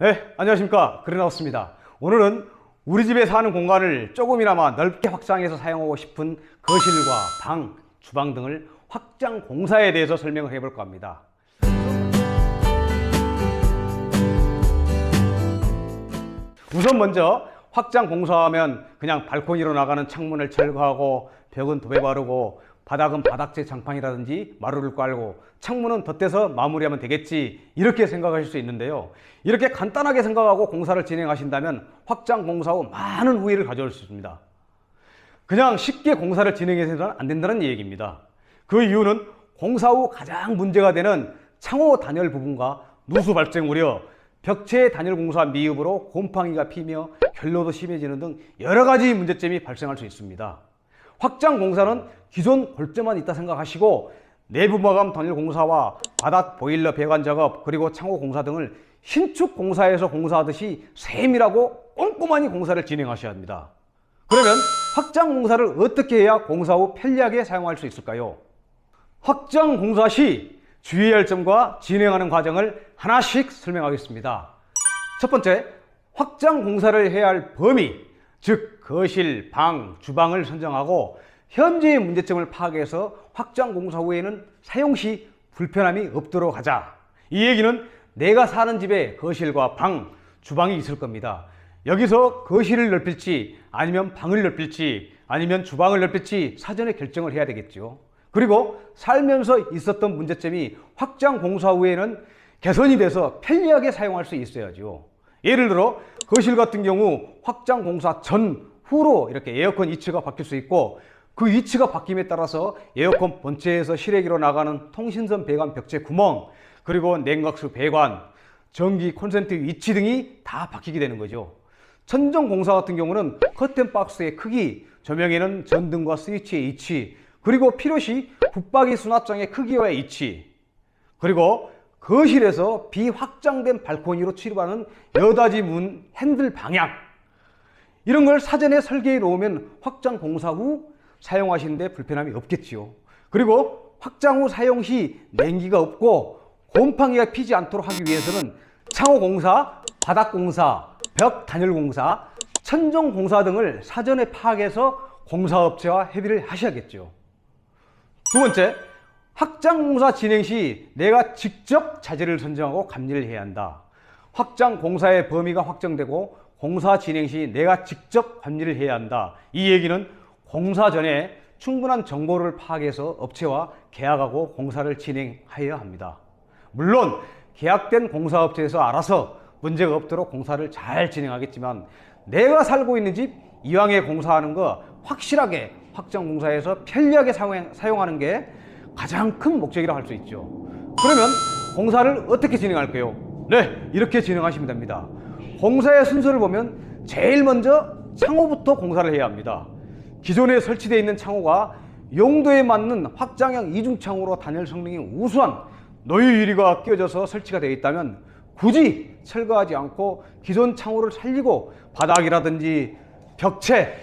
네, 안녕하십니까. 그래나우스입니다. 오늘은 우리 집에 사는 공간을 조금이나마 넓게 확장해서 사용하고 싶은 거실과 방, 주방 등을 확장 공사에 대해서 설명을 해볼까 합니다. 우선 먼저 확장 공사하면 그냥 발코니로 나가는 창문을 철거하고 벽은 도배 바르고 바닥은 바닥재 장판이라든지 마루를 깔고 창문은 덧대서 마무리하면 되겠지, 이렇게 생각하실 수 있는데요. 이렇게 간단하게 생각하고 공사를 진행하신다면 확장 공사 후 많은 후회를 가져올 수 있습니다. 그냥 쉽게 공사를 진행해서는 안 된다는 얘기입니다. 그 이유는 공사 후 가장 문제가 되는 창호 단열 부분과 누수 발생 우려, 벽체 단열 공사 미흡으로 곰팡이가 피며 결로도 심해지는 등 여러 가지 문제점이 발생할 수 있습니다. 확장 공사는 기존 골조만 있다 생각하시고 내부 마감 단열 공사와 바닥 보일러 배관 작업 그리고 창호 공사 등을 신축 공사에서 공사하듯이 세밀하고 꼼꼼하게 공사를 진행하셔야 합니다. 그러면 확장 공사를 어떻게 해야 공사 후 편리하게 사용할 수 있을까요? 확장 공사 시 주의해야 할 점과 진행하는 과정을 하나씩 설명하겠습니다. 첫 번째, 확장 공사를 해야 할 범위, 즉 거실, 방, 주방을 선정하고 현재의 문제점을 파악해서 확장 공사 후에는 사용 시 불편함이 없도록 하자. 이 얘기는 내가 사는 집에 거실과 방, 주방이 있을 겁니다. 여기서 거실을 넓힐지 아니면 방을 넓힐지 아니면 주방을 넓힐지 사전에 결정을 해야 되겠죠. 그리고 살면서 있었던 문제점이 확장 공사 후에는 개선이 돼서 편리하게 사용할 수 있어야죠. 예를 들어 거실 같은 경우 확장 공사 전, 후로 이렇게 에어컨 위치가 바뀔 수 있고 그 위치가 바뀜에 따라서 에어컨 본체에서 실외기로 나가는 통신선 배관 벽체 구멍, 그리고 냉각수 배관, 전기 콘센트 위치 등이 다 바뀌게 되는 거죠. 천정 공사 같은 경우는 커튼 박스의 크기, 조명에는 전등과 스위치의 위치, 그리고 필요시 붙박이 수납장의 크기와 위치, 그리고 거실에서 비확장된 발코니로 출입하는 여닫이 문 핸들 방향, 이런 걸 사전에 설계해 놓으면 확장 공사 후 사용하시는데 불편함이 없겠지요. 그리고 확장 후 사용 시 냉기가 없고 곰팡이가 피지 않도록 하기 위해서는 창호 공사, 바닥 공사, 벽 단열 공사, 천정 공사 등을 사전에 파악해서 공사업체와 협의를 하셔야겠죠. 두 번째, 확장 공사 진행 시 내가 직접 자재를 선정하고 감리를 해야 한다. 확장 공사의 범위가 확정되고 공사 진행 시 내가 직접 감리를 해야 한다. 이 얘기는 공사 전에 충분한 정보를 파악해서 업체와 계약하고 공사를 진행하여야 합니다. 물론 계약된 공사업체에서 알아서 문제가 없도록 공사를 잘 진행하겠지만 내가 살고 있는 집 이왕에 공사하는 거 확실하게 확장 공사에서 편리하게 사용하는 게 가장 큰 목적이라고 할 수 있죠. 그러면 공사를 어떻게 진행할까요? 네, 이렇게 진행하시면 됩니다. 공사의 순서를 보면 제일 먼저 창호부터 공사를 해야 합니다. 기존에 설치되어 있는 창호가 용도에 맞는 확장형 이중창호로 단열 성능이 우수한 노유 유리가 끼워져서 설치가 되어 있다면 굳이 철거하지 않고 기존 창호를 살리고 바닥이라든지 벽체,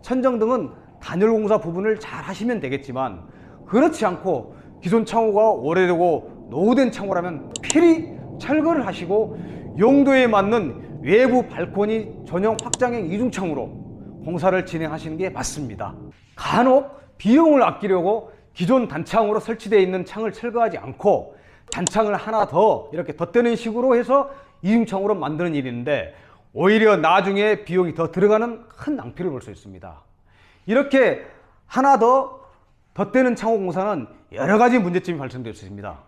천정 등은 단열 공사 부분을 잘 하시면 되겠지만, 그렇지 않고 기존 창호가 오래되고 노후된 창호라면 필히 철거를 하시고 용도에 맞는 외부 발코니 전용 확장형 이중창호로 공사를 진행하시는 게 맞습니다. 간혹 비용을 아끼려고 기존 단창으로 설치되어 있는 창을 철거하지 않고 단창을 하나 더 이렇게 덧대는 식으로 해서 이중창으로 만드는 일이 있는데 오히려 나중에 비용이 더 들어가는 큰 낭비를 볼 수 있습니다. 이렇게 하나 더 덧대는 창호 공사는 여러 가지 문제점이 발생될 수 있습니다.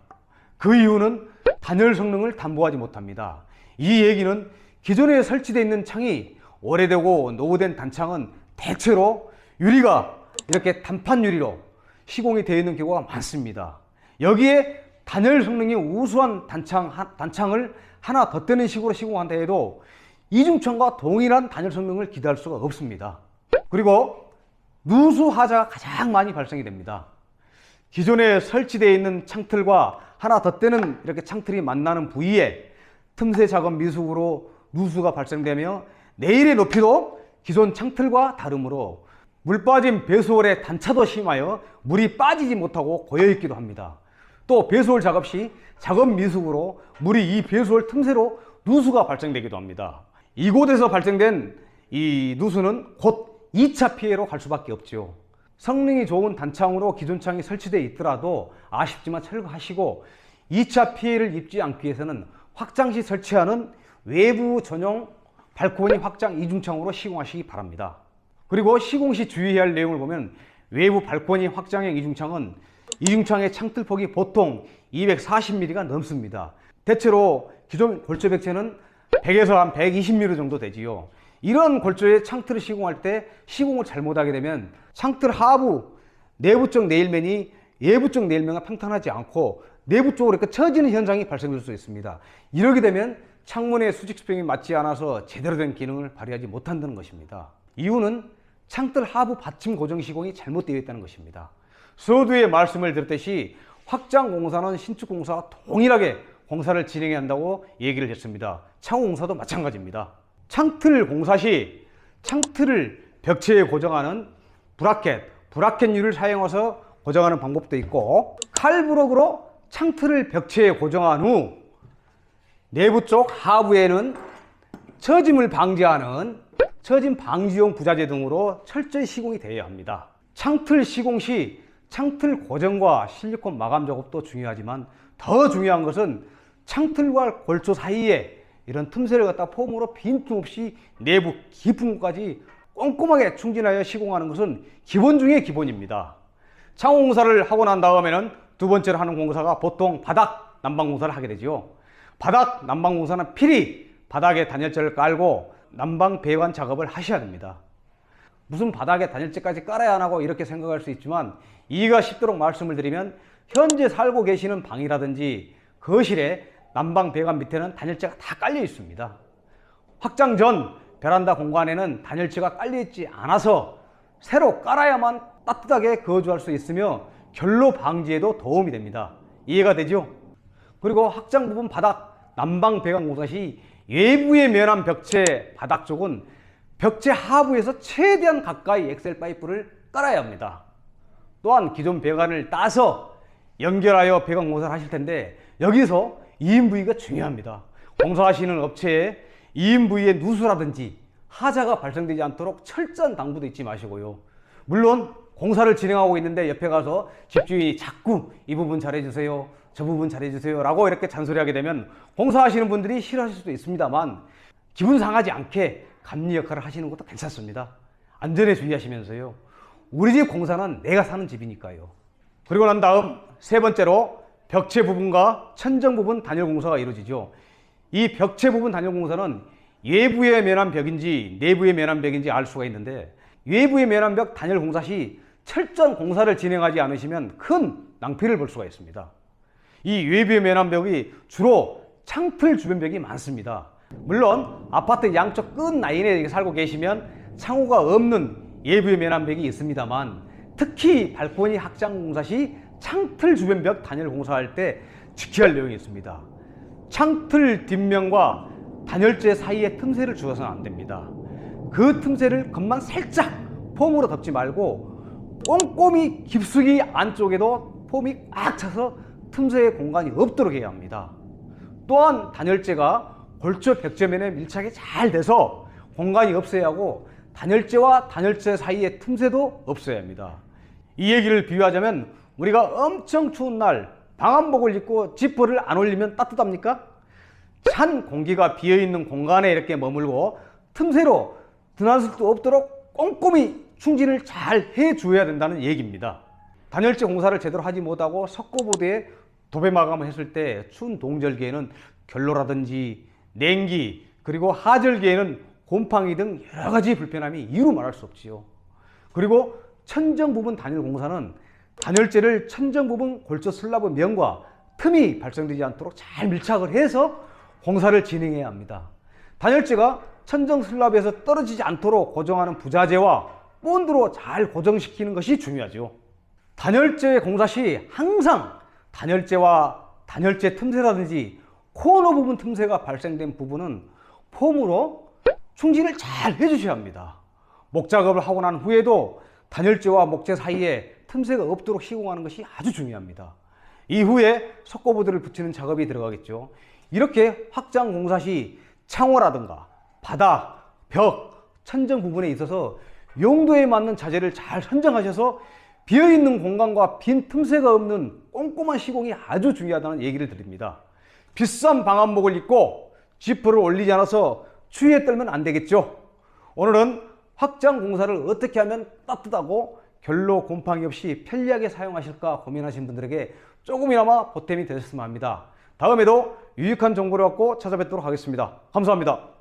그 이유는 단열 성능을 담보하지 못합니다. 이 얘기는 기존에 설치되어 있는 창이 오래되고 노후된 단창은 대체로 유리가 이렇게 단판 유리로 시공이 되어 있는 경우가 많습니다. 여기에 단열 성능이 우수한 단창을 하나 덧대는 식으로 시공한다 해도 이중창과 동일한 단열 성능을 기대할 수가 없습니다. 그리고 누수 하자가 가장 많이 발생이 됩니다. 기존에 설치되어 있는 창틀과 하나 덧대는 이렇게 창틀이 만나는 부위에 틈새 작업 미숙으로 누수가 발생되며 내일의 높이도 기존 창틀과 다르므로 물 빠진 배수홀의 단차도 심하여 물이 빠지지 못하고 고여있기도 합니다. 또 배수홀 작업 시 작업 미숙으로 물이 이 배수홀 틈새로 누수가 발생되기도 합니다. 이곳에서 발생된 이 누수는 곧 2차 피해로 갈 수밖에 없죠. 성능이 좋은 단창으로 기존 창이 설치되어 있더라도 아쉽지만 철거하시고 2차 피해를 입지 않기 위해서는 확장 시 설치하는 외부 전용 발코니 확장 이중창으로 시공하시기 바랍니다. 그리고 시공 시 주의해야 할 내용을 보면 외부 발코니 확장형 이중창은 이중창의 창틀폭이 보통 240mm가 넘습니다. 대체로 기존 골조 벽체는 100에서 한 120mm 정도 되지요. 이런 골조의 창틀을 시공할 때 시공을 잘못하게 되면 창틀 하부 내부 쪽 네일맨이 외부 쪽 네일맨과 평탄하지 않고 내부 쪽으로 이렇게 처지는 현상이 발생될 수 있습니다. 이렇게 되면 창문의 수직 수평이 맞지 않아서 제대로 된 기능을 발휘하지 못한다는 것입니다. 이유는 창틀 하부 받침 고정 시공이 잘못되어 있다는 것입니다. 서두에 말씀을 드렸듯이 확장 공사는 신축 공사와 동일하게 공사를 진행해야 한다고 얘기를 했습니다. 창호 공사도 마찬가지입니다. 창틀 공사 시 창틀을 벽체에 고정하는 브라켓유를 사용해서 고정하는 방법도 있고, 칼브럭으로 창틀을 벽체에 고정한 후 내부 쪽 하부에는 처짐을 방지하는 처짐 방지용 부자재 등으로 철저히 시공이 되어야 합니다. 창틀 시공 시 창틀 고정과 실리콘 마감 작업도 중요하지만 더 중요한 것은 창틀과 골조 사이에 이런 틈새를 갖다 폼으로 빈틈없이 내부 깊은 곳까지 꼼꼼하게 충진하여 시공하는 것은 기본 중의 기본입니다. 창호 공사를 하고 난 다음에는 두 번째로 하는 공사가 보통 바닥 난방 공사를 하게 되죠. 바닥 난방 공사는 필히 바닥에 단열재를 깔고 난방 배관 작업을 하셔야 됩니다. 무슨 바닥에 단열재까지 깔아야 하고 이렇게 생각할 수 있지만, 이해가 쉽도록 말씀을 드리면 현재 살고 계시는 방이라든지 거실에 난방 배관 밑에는 단열재가 다 깔려 있습니다. 확장 전 베란다 공간에는 단열재가 깔려 있지 않아서 새로 깔아야만 따뜻하게 거주할 수 있으며 결로 방지에도 도움이 됩니다. 이해가 되죠? 그리고 확장 부분 바닥 난방 배관 공사 시 외부에 면한 벽체 바닥 쪽은 벽체 하부에서 최대한 가까이 엑셀 파이프를 깔아야 합니다. 또한 기존 배관을 따서 연결하여 배관 공사를 하실 텐데, 여기서 2인 부위가 중요합니다. 공사하시는 업체에 2인 부위의 누수라든지 하자가 발생되지 않도록 철저한 당부도 잊지 마시고요. 물론 공사를 진행하고 있는데 옆에 가서 집주인이 자꾸 이 부분 잘해주세요, 저 부분 잘해주세요 라고 이렇게 잔소리하게 되면 공사하시는 분들이 싫어하실 수도 있습니다만, 기분 상하지 않게 감리 역할을 하시는 것도 괜찮습니다. 안전에 주의하시면서요. 우리 집 공사는 내가 사는 집이니까요. 그리고 난 다음 세 번째로 벽체 부분과 천정 부분 단열 공사가 이루어지죠. 이 벽체 부분 단열 공사는 외부에 면한 벽인지 내부에 면한 벽인지 알 수가 있는데, 외부에 면한 벽 단열 공사 시 철저한 공사를 진행하지 않으시면 큰 낭패를 볼 수가 있습니다. 이 외부에 면한 벽이 주로 창틀 주변 벽이 많습니다. 물론 아파트 양쪽 끝 라인에 살고 계시면 창호가 없는 외부에 면한 벽이 있습니다만, 특히 발코니 확장 공사 시 창틀 주변 벽 단열 공사할 때 지켜야 할 내용이 있습니다. 창틀 뒷면과 단열재 사이에 틈새를 주어서는 안 됩니다. 그 틈새를 겉만 살짝 폼으로 덮지 말고 꼼꼼히 깊숙이 안쪽에도 폼이 꽉 차서 틈새의 공간이 없도록 해야 합니다. 또한 단열재가 골조 벽제면에 밀착이 잘 돼서 공간이 없어야 하고, 단열재와 단열재 사이의 틈새도 없어야 합니다. 이 얘기를 비유하자면, 우리가 엄청 추운 날 방한복을 입고 지퍼를 안 올리면 따뜻합니까? 찬 공기가 비어있는 공간에 이렇게 머물고 틈새로 드나들도 없도록 꼼꼼히 충진을 잘 해줘야 된다는 얘기입니다. 단열재 공사를 제대로 하지 못하고 석고보드에 도배 마감을 했을 때 추운 동절기에는 결로라든지 냉기, 그리고 하절기에는 곰팡이 등 여러 가지 불편함이 이루 말할 수 없지요. 그리고 천정 부분 단열 공사는 단열재를 천정 부분 골조 슬라브 면과 틈이 발생되지 않도록 잘 밀착을 해서 공사를 진행해야 합니다. 단열재가 천정 슬라브에서 떨어지지 않도록 고정하는 부자재와 본드로 잘 고정시키는 것이 중요하죠. 단열재 공사 시 항상 단열재와 단열재 틈새라든지 코너 부분 틈새가 발생된 부분은 폼으로 충진을 잘 해주셔야 합니다. 목작업을 하고 난 후에도 단열재와 목재 사이에 틈새가 없도록 시공하는 것이 아주 중요합니다. 이후에 석고보드를 붙이는 작업이 들어가겠죠. 이렇게 확장 공사 시 창호라든가 바닥, 벽, 천정 부분에 있어서 용도에 맞는 자재를 잘 선정하셔서 비어있는 공간과 빈 틈새가 없는 꼼꼼한 시공이 아주 중요하다는 얘기를 드립니다. 비싼 방한복을 입고 지퍼를 올리지 않아서 추위에 떨면 안 되겠죠. 오늘은 확장 공사를 어떻게 하면 따뜻하고 결로 곰팡이 없이 편리하게 사용하실까 고민하시는 분들에게 조금이나마 보탬이 되셨으면 합니다. 다음에도 유익한 정보를 갖고 찾아뵙도록 하겠습니다. 감사합니다.